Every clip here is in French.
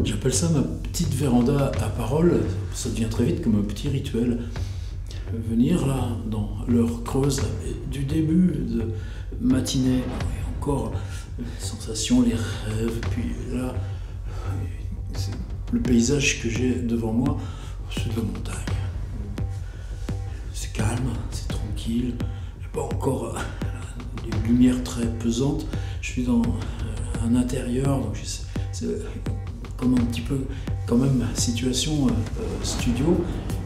J'appelle ça ma petite véranda à parole. Ça devient très vite comme un petit rituel. Venir là, dans l'heure creuse du début de matinée, et encore les sensations, les rêves, puis là, c'est le paysage que j'ai devant moi, c'est de la montagne. C'est calme, c'est tranquille, il n'y a pas encore des lumières très pesantes. Je suis dans un intérieur, donc c'est comme un petit peu quand même situation studio.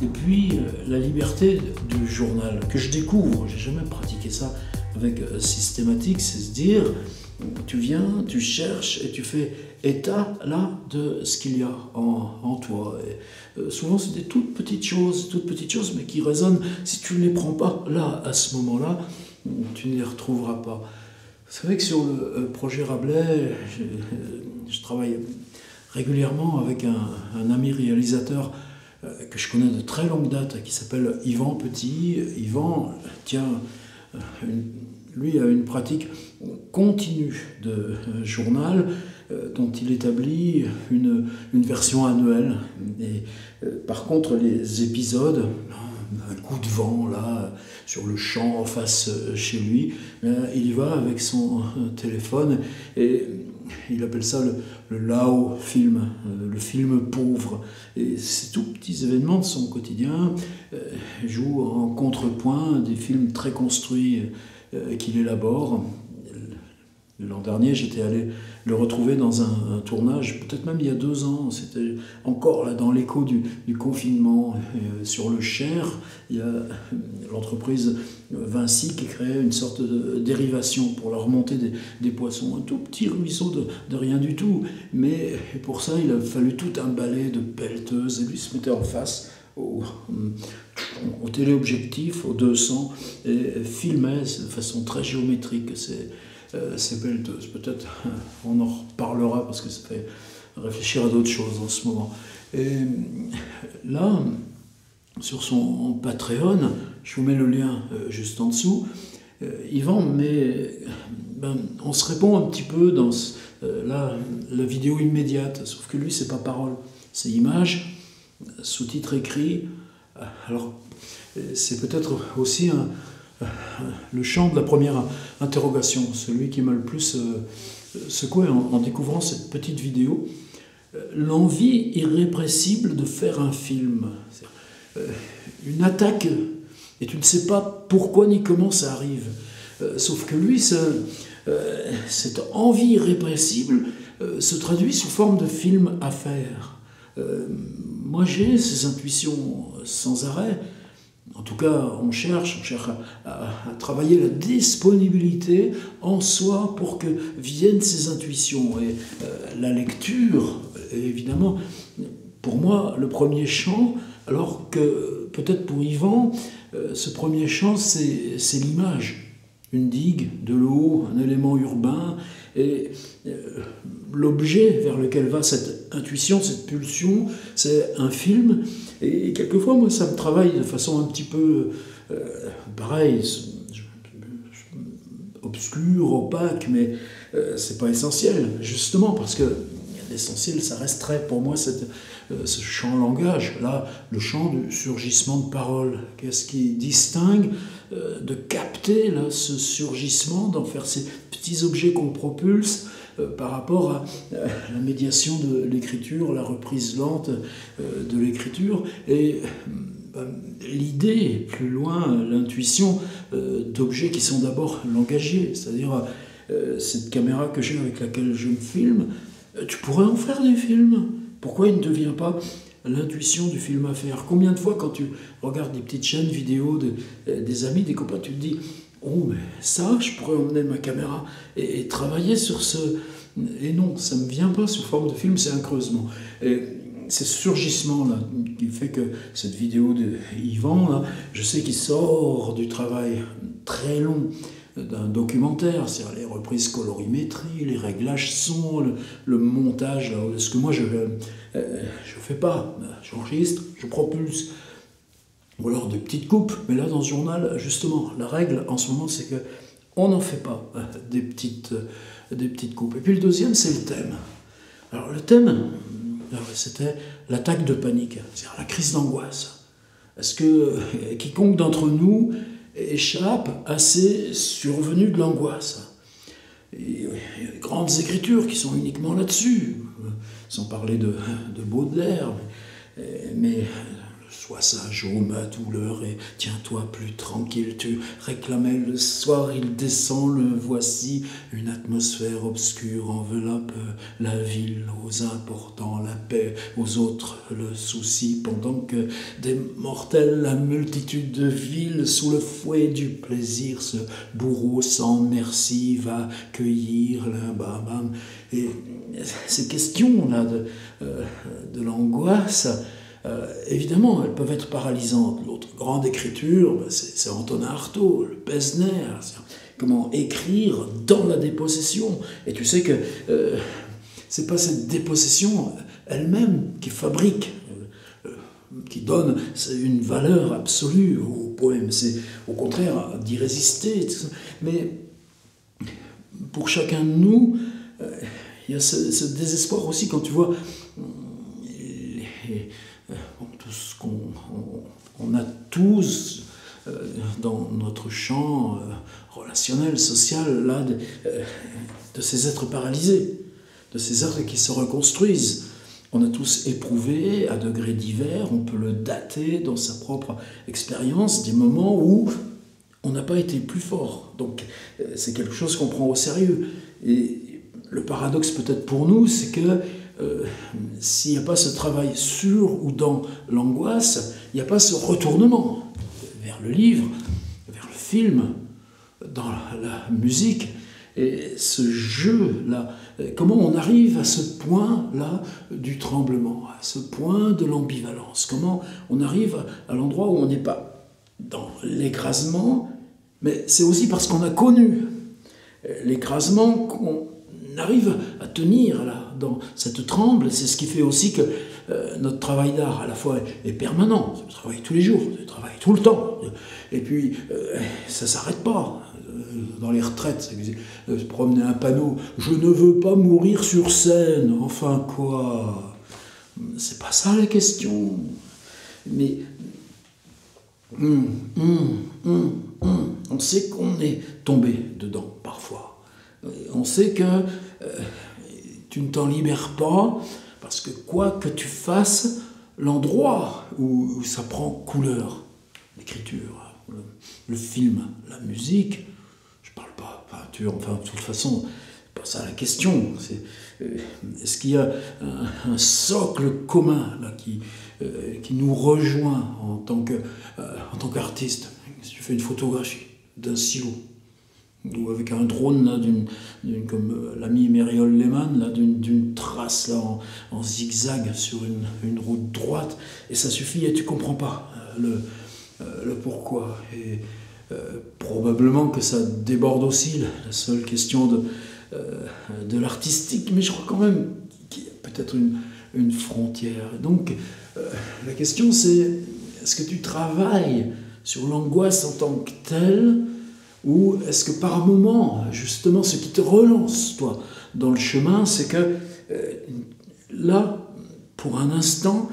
Et puis la liberté du journal que je découvre, j'ai jamais pratiqué ça avec systématique, c'est se dire tu viens, tu cherches et tu fais état là de ce qu'il y a en toi. Et, souvent c'est des toutes petites choses, mais qui résonnent. Si tu ne les prends pas là, à ce moment-là, tu ne les retrouveras pas. Vous savez que sur le projet Rabelais, je travaille régulièrement avec un ami réalisateur que je connais de très longue date, qui s'appelle Yvan Petit. Yvan lui a une pratique continue de journal dont il établit une version annuelle. Et, par contre, les épisodes, un coup de vent là, sur le champ en face chez lui, il y va avec son téléphone et il appelle ça le Lao film, le film pauvre. Et ces tout petits événements de son quotidien jouent en contrepoint des films très construits qu'il élabore. L'an dernier, j'étais allé le retrouver dans un tournage, peut-être même il y a 2 ans, c'était encore là dans l'écho du confinement. Sur le Cher, il y a l'entreprise Vinci qui crée une sorte de dérivation pour la remontée des poissons. Un tout petit ruisseau de rien du tout. Mais pour ça, il a fallu tout un balai de pelleteuses, et lui se mettait en face au téléobjectif, au 200, et filmait de façon très géométrique ces pelleteuses. Peut-être on en reparlera parce que ça fait réfléchir à d'autres choses en ce moment. Et là, sur son Patreon, je vous mets le lien juste en dessous, Yvan, mais on se répond un petit peu dans là, la vidéo immédiate, sauf que lui, c'est pas parole, c'est image, sous-titres écrits. Alors, c'est peut-être aussi le champ de la première interrogation, celui qui m'a le plus secoué en découvrant cette petite vidéo. L'envie irrépressible de faire un film. Une attaque, et tu ne sais pas pourquoi ni comment ça arrive. Sauf que lui, cette envie irrépressible se traduit sous forme de film à faire. Moi, j'ai ces intuitions sans arrêt. En tout cas, on cherche à travailler la disponibilité en soi pour que viennent ces intuitions. Et la lecture, évidemment, pour moi, le premier champ, alors que peut-être pour Yvan, ce premier champ, c'est l'image. Une digue, de l'eau, un élément urbain, et l'objet vers lequel va cette intuition, cette pulsion, c'est un film. Et quelquefois, moi, ça me travaille de façon un petit peu, pareil, obscure, opaque, mais c'est pas essentiel, justement, parce que l'essentiel, ça resterait pour moi ce champ langage, là, le champ du surgissement de parole. Qu'est-ce qui distingue de capter là, ce surgissement, d'en faire ces petits objets qu'on propulse par rapport à la médiation de l'écriture, la reprise lente de l'écriture, et l'idée, plus loin, l'intuition d'objets qui sont d'abord langagiers, c'est-à-dire cette caméra que j'ai avec laquelle je me filme, tu pourrais en faire des films. Pourquoi il ne devient pas l'intuition du film à faire? Combien de fois, quand tu regardes des petites chaînes vidéo des amis, des copains, tu te dis « Oh, mais ça, je pourrais emmener ma caméra et travailler sur ce... » Et non, ça ne me vient pas sous forme de film, c'est un creusement. Et c'est ce surgissement-là qui fait que cette vidéo de Yvan, là, je sais qu'il sort du travail très long d'un documentaire, c'est-à-dire les reprises colorimétrie, les réglages son, le montage, là, ce que moi je fais pas, j'enregistre, je propulse, ou alors des petites coupes, mais là dans ce journal, justement, la règle en ce moment, c'est que on n'en fait pas des petites coupes. Et puis le deuxième, c'est le thème. Alors le thème, C'était l'attaque de panique, c'est-à-dire la crise d'angoisse. Est-ce que quiconque d'entre nous échappe à ces survenues de l'angoisse? Il y a des grandes écritures qui sont uniquement là-dessus, sans parler de Baudelaire, mais sois sage, ô ma douleur, et tiens-toi plus tranquille. Tu réclamais le soir, il descend, le voici. Une atmosphère obscure enveloppe la ville, aux importants la paix, aux autres le souci, pendant que des mortels, la multitude de villes, sous le fouet du plaisir, ce bourreau sans merci va cueillir bam. Et ces questions-là de l'angoisse, évidemment, elles peuvent être paralysantes. L'autre grande écriture, c'est Antonin Artaud, le Pesner. Comment écrire dans la dépossession. Et tu sais que c'est pas cette dépossession elle-même qui fabrique, qui donne une valeur absolue au poème. C'est au contraire d'y résister. Mais pour chacun de nous, il y a ce désespoir aussi quand tu vois tout ce qu'on a tous dans notre champ relationnel, social, là, de ces êtres paralysés, de ces êtres qui se reconstruisent. On a tous éprouvé, à degrés divers, on peut le dater dans sa propre expérience, des moments où on n'a pas été plus fort. Donc c'est quelque chose qu'on prend au sérieux. Et le paradoxe peut-être pour nous, c'est que s'il n'y a pas ce travail sur ou dans l'angoisse, il n'y a pas ce retournement vers le livre, vers le film, dans la musique. Et ce jeu-là, comment on arrive à ce point-là du tremblement, à ce point de l'ambivalence, comment on arrive à l'endroit où on n'est pas dans l'écrasement, mais c'est aussi parce qu'on a connu l'écrasement qu'on arrive à tenir là, dans cette tremble. C'est ce qui fait aussi que notre travail d'art à la fois est permanent. Je travaille tous les jours, je travaille tout le temps. Et puis, ça ne s'arrête pas. Dans les retraites, se promener un panneau « Je ne veux pas mourir sur scène ». Enfin quoi? C'est pas ça la question. Mais on sait qu'on est tombé dedans parfois. On sait que tu ne t'en libères pas parce que quoi que tu fasses, l'endroit où ça prend couleur, l'écriture, le film, la musique, je parle pas peinture, enfin de toute façon, c'est pas ça la question. Est-ce qu'il y a un socle commun là, qui nous rejoint en tant qu'artiste? Si tu fais une photographie d'un silo, ou avec un drone là, comme l'ami Mériol Lehmann, là, d'une trace là, en zigzag sur une route droite, et ça suffit et tu comprends pas le pourquoi. Et probablement que ça déborde aussi la seule question de l'artistique, mais je crois quand même qu'il y a peut-être une frontière. Et donc la question c'est, est-ce que tu travailles sur l'angoisse en tant que telle, ou est-ce que par moment, justement, ce qui te relance, toi, dans le chemin, c'est que là, pour un instant,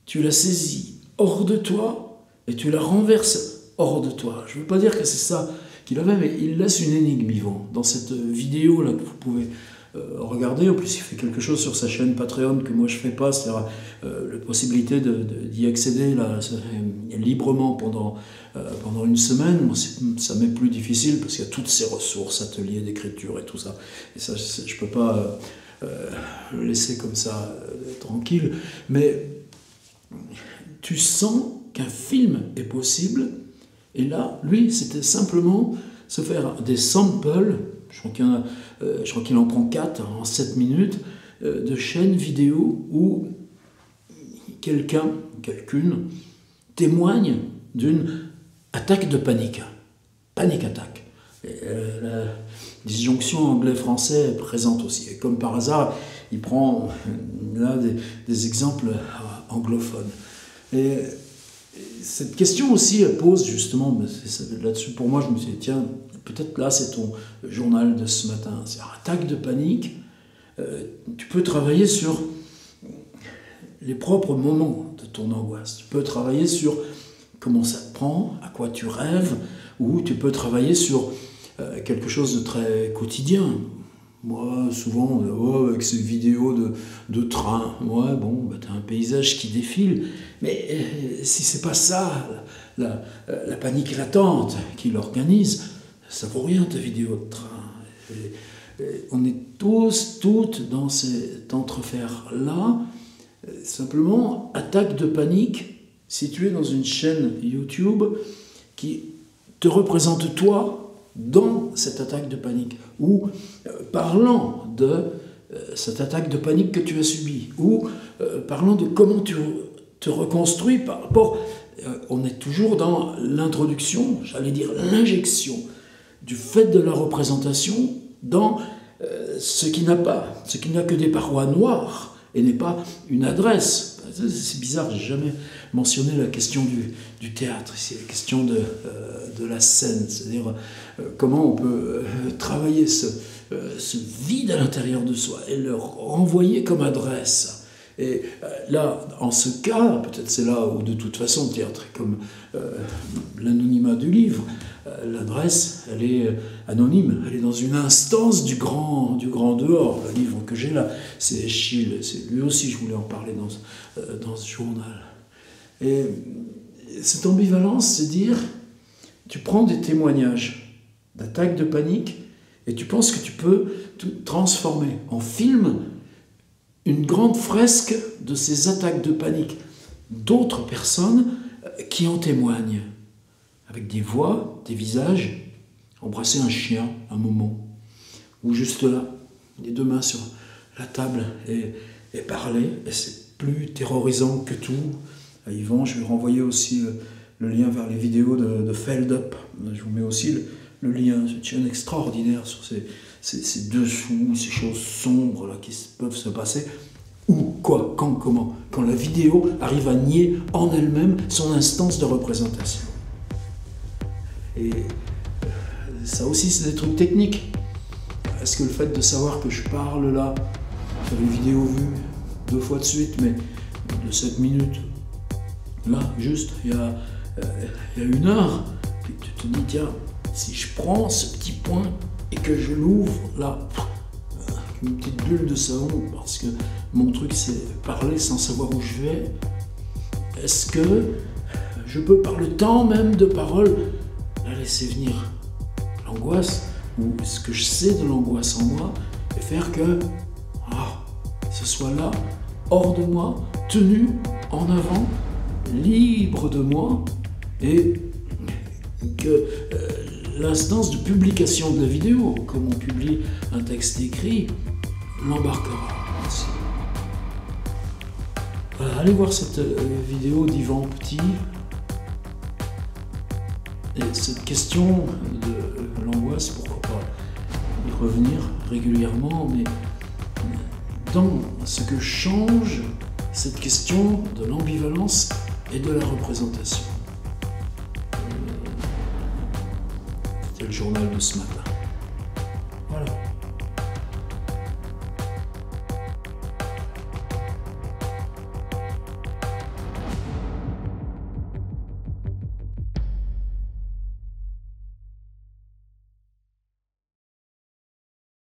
tu la saisis hors de toi et tu la renverses hors de toi. Je ne veux pas dire que c'est ça qu'il avait, mais il laisse une énigme, Yvan, dans cette vidéo-là que vous pouvez regarder. En plus, il fait quelque chose sur sa chaîne Patreon que moi je ne fais pas, c'est-à-dire la possibilité d'y accéder là, librement pendant une semaine. Moi, ça m'est plus difficile parce qu'il y a toutes ces ressources, ateliers d'écriture et tout ça. Et ça, je ne peux pas le laisser comme ça tranquille. Mais tu sens qu'un film est possible. Et là, lui, c'était simplement se faire des samples. Je crois qu'il en prend 4 en 7 minutes de chaînes vidéo où quelqu'une témoigne d'une attaque de panique. Panic attack. La disjonction anglais-français est présente aussi. Et comme par hasard, il prend là des exemples anglophones. Et cette question aussi, elle pose justement, là-dessus pour moi, je me suis dit, tiens, peut-être là c'est ton journal de ce matin, c'est attaque de panique, tu peux travailler sur les propres moments de ton angoisse. Tu peux travailler sur comment ça te prend, à quoi tu rêves, ou tu peux travailler sur quelque chose de très quotidien. Moi, souvent, avec ces vidéos de train, ouais, bon, bah, tu as un paysage qui défile, mais si c'est pas ça, la panique latente qui l'organise, ça vaut rien ta vidéo de train. On est tous, toutes dans cet entrefer-là. Simplement, attaque de panique, située dans une chaîne YouTube qui te représente toi dans cette attaque de panique, ou parlant de cette attaque de panique que tu as subie, ou parlant de comment tu te reconstruis par rapport... on est toujours dans l'introduction, j'allais dire l'injection, du fait de la représentation dans ce qui n'a que des parois noires, et n'est pas une adresse. C'est bizarre, j'ai jamais mentionné la question du théâtre, c'est la question de la scène, c'est-à-dire comment on peut travailler ce vide à l'intérieur de soi et le renvoyer comme adresse. Et là, en ce cas, peut-être c'est là où de toute façon le théâtre est comme l'anonymat du livre, l'adresse, elle est anonyme, elle est dans une instance du grand dehors. Le livre que j'ai là, c'est Échille, lui aussi je voulais en parler dans ce journal. Et cette ambivalence, c'est dire, tu prends des témoignages d'attaques de panique et tu penses que tu peux tout transformer en film une grande fresque de ces attaques de panique d'autres personnes qui en témoignent, avec des voix, des visages, embrasser un chien un moment, ou juste là, les deux mains sur la table et parler, et c'est plus terrorisant que tout. À Yvan, je vais renvoyer aussi le lien vers les vidéos de Feld Up. Je vous mets aussi le lien, c'est une chaîne extraordinaire sur ces dessous, ces choses sombres là, qui peuvent se passer. Où, quoi, quand, comment, quand la vidéo arrive à nier en elle-même son instance de représentation. Et ça aussi, c'est des trucs techniques. Est-ce que le fait de savoir que je parle là, sur une vidéo vue 2 fois de suite, mais de 7 minutes, là, juste, il y a 1 heure, puis tu te dis, tiens, si je prends ce petit point et que je l'ouvre là, une petite bulle de savon, parce que mon truc c'est parler sans savoir où je vais, est-ce que je peux, par le temps même de parole, la laisser venir l'angoisse, ou ce que je sais de l'angoisse en moi, et faire que ce soit là, hors de moi, tenu en avant, libre de moi, et que l'instance de publication de la vidéo, comme on publie un texte écrit, l'embarquera aussi. Voilà, allez voir cette vidéo d'Yvan Petit. Et cette question de l'angoisse, pourquoi pas y revenir régulièrement, mais dans ce que change cette question de l'ambivalence et de la représentation. C'était le journal de ce matin.